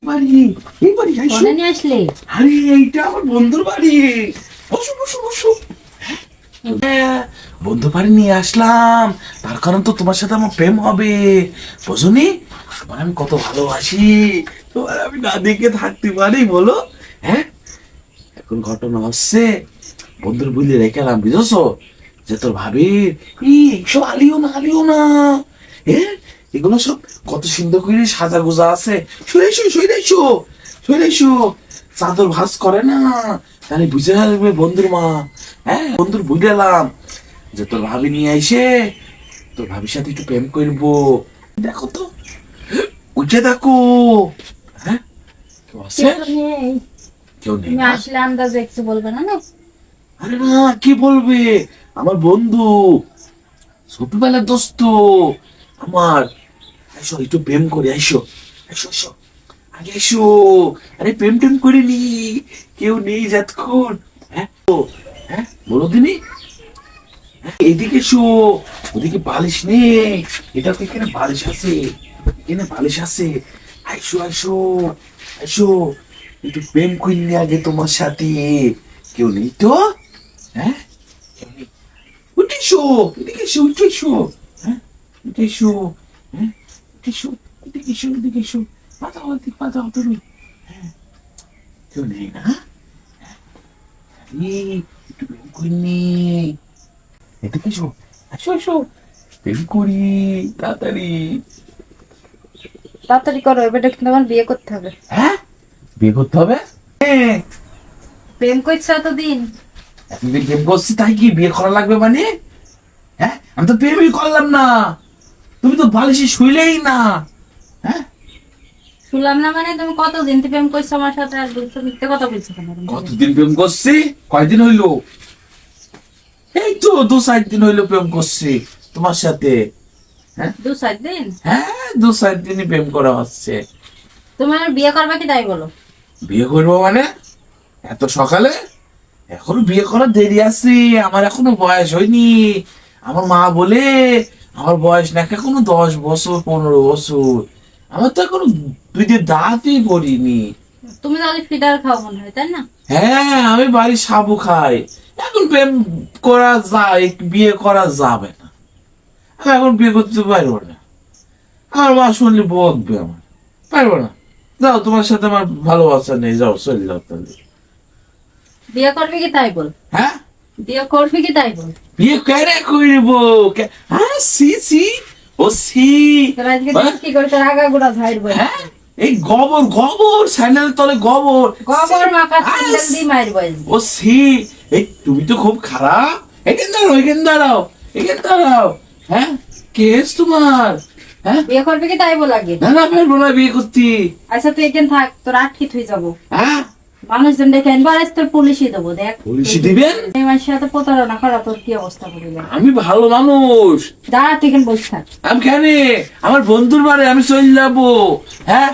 বাড়ি এই বাড়ি আসলে আরে এইটা আমার বন্ধুর বাড়ি। বসো বসো বসো। বন্ধু বাড়ি নিয়ে আসলাম, তার কারণ তো তোমার সাথে আমার প্রেম হবে, বুঝনি? তোমার আমি কত ভালোবাসি, তোমার আমি না দেখে থাকতে পারি বলো? হ্যাঁ, এখন ঘটনা হচ্ছে বন্ধুর বুঝলে রেখেলাম, বুঝেছো? যে তোর ভাবির এইসব আলিও না হ্যাঁ, এগুলো সব কত সুন্দর করে সাজা গোজা আছে। সইরাইছো চাদর ভাস করে না, তাহলে বুঝে আসবে বন্ধুর মা। হ্যাঁ, বন্ধুর বুঝলাম যে তোর ভাবি নিয়ে আইসে তোর ভাবির সাথে একটু প্রেম করবো। দেখো তো, উঠে দেখো। হ্যাঁ, কেউ আছে? কেউ নেই তুমি না? আসলে আন্দাজে কিছু বলবে না? আরে না, কি বলবে? আমার বন্ধু, ছোটবেলার দোস্ত আমার। আইসো একটু প্রেম করে, আইসো আইসো আইসো আগে আইসো। আরে প্রেম টেম করিনি, কেউ নেই যতক্ষণ। হ্যাঁ হ্যাঁ, বলো দিনি। এদিকে এসো, ওদিকে বালিশ নেই, এটা তো এখানে বালিশ আছে, এখানে বালিশ আছে। আইসো আইসো আইসো, একটু প্রেম করিনি আগে তোমার সাথে। কেউ নেই তো? হ্যাঁ, কেউ নেই। উঠে এসো, এদিকে এসো, উঠে এসো। হ্যাঁ, উঠে এসো। হ্যাঁ, উঠে এসো, এদিকে এসো, এদিকে এসো। পাতা হতে পাতা হতো তুমি। হ্যাঁ, কেউ নেই না? একটু প্রেম করিনি, এদিকে এসো, আসো আসো, প্রেম করি তাড়াতাড়ি। তাড়াতাড়ি করো, এবারে কিন্তু আমার বিয়ে করতে হবে। হ্যাঁ, বিয়ে করতে হবে? হ্যাঁ, প্রেম করছো এতদিন। এতদিন প্রেম করছি তাই কি বিয়ে করা লাগবে মানে? হ্যাঁ, আমি তো প্রেমই করলাম না, তুমি তো বালিশে শুইলেই না। হ্যাঁ, শুনলাম না মানে? তুমি কতদিন থেকে প্রেম করছো আমার সাথে? আর মিথ্যে কথা বলছো কেন? কতদিন প্রেম করছি? কয়দিন হইলো? এই তো 2-4 দিন হইলো প্রেম করছি তোমার সাথে। হ্যাঁ 2-4 দিন? হ্যাঁ, 2-4 দিনই প্রেম করা হচ্ছে। তোমার বিয়ে করবে কি তাই বলো? বিয়ে করবো মানে এত সকালে? এখনো বিয়ে করার দেরি আছে, আমার এখনো বয়স হয়নি। আমার মা বলে আমার বয়স নাকি এখনো 10 বছর 15 বছর। আমার তো এখনো দুইটা দাঁতই পড়িনি। তুমি তাহলে ফিডার খাও মনে হয়, তাই না? হ্যাঁ, আমি বাড়ির সাবু খাই। এখন প্রেম করা যায়, বিয়ে করা যাবে না। আমি এখন বিয়ে করতে পারবো না, আমার মা শুনলে বকবে আমার। পারবো না, যাও, তোমার সাথে আমার ভালোবাসা নেই, যাও চলে যাও তাহলে। বিয়ে করবে কি তাই বল? হ্যাঁ, বিয়ে করবে কি তাই বল? বিয়ে কেন করবো? হ্যাঁ, সি সি, ও সি। তোরা আজকে দিন কি করে তোর আগাগোড়া ঝাড়বো? হ্যাঁ, এই গোবর গোবর স্যান্ডেল তলে গোবর গোবর মাখা স্যান্ডেল দিয়ে মারবো। ও সি, এই তুমি তো খুব খারাপ। এখানে দাঁড়াও, এখানে দাঁড়াও, এখানে দাঁড়াও। হ্যাঁ, কেস তোমার? হ্যাঁ, বিয়ে করবে কি তাই বল আগে? না না, পারবো না বিয়ে করতে। আচ্ছা তুই এখানে থাক, তোর আটকিত হয়ে যাবো। হ্যাঁ, মানুষজন দেখে আনবো, আর তোর পুলিশই দেবো। দেখ পুলিশে দিবেন? এই মানুষের সাথে প্রতারণা করা তোর কি অবস্থা করবে? আমি ভালো মানুষ। দাঁড়া, তুই এখানে বসে থাক। আমি কেন, আমার বন্ধুর বাড়ি আমি চলে যাবো। হ্যাঁ,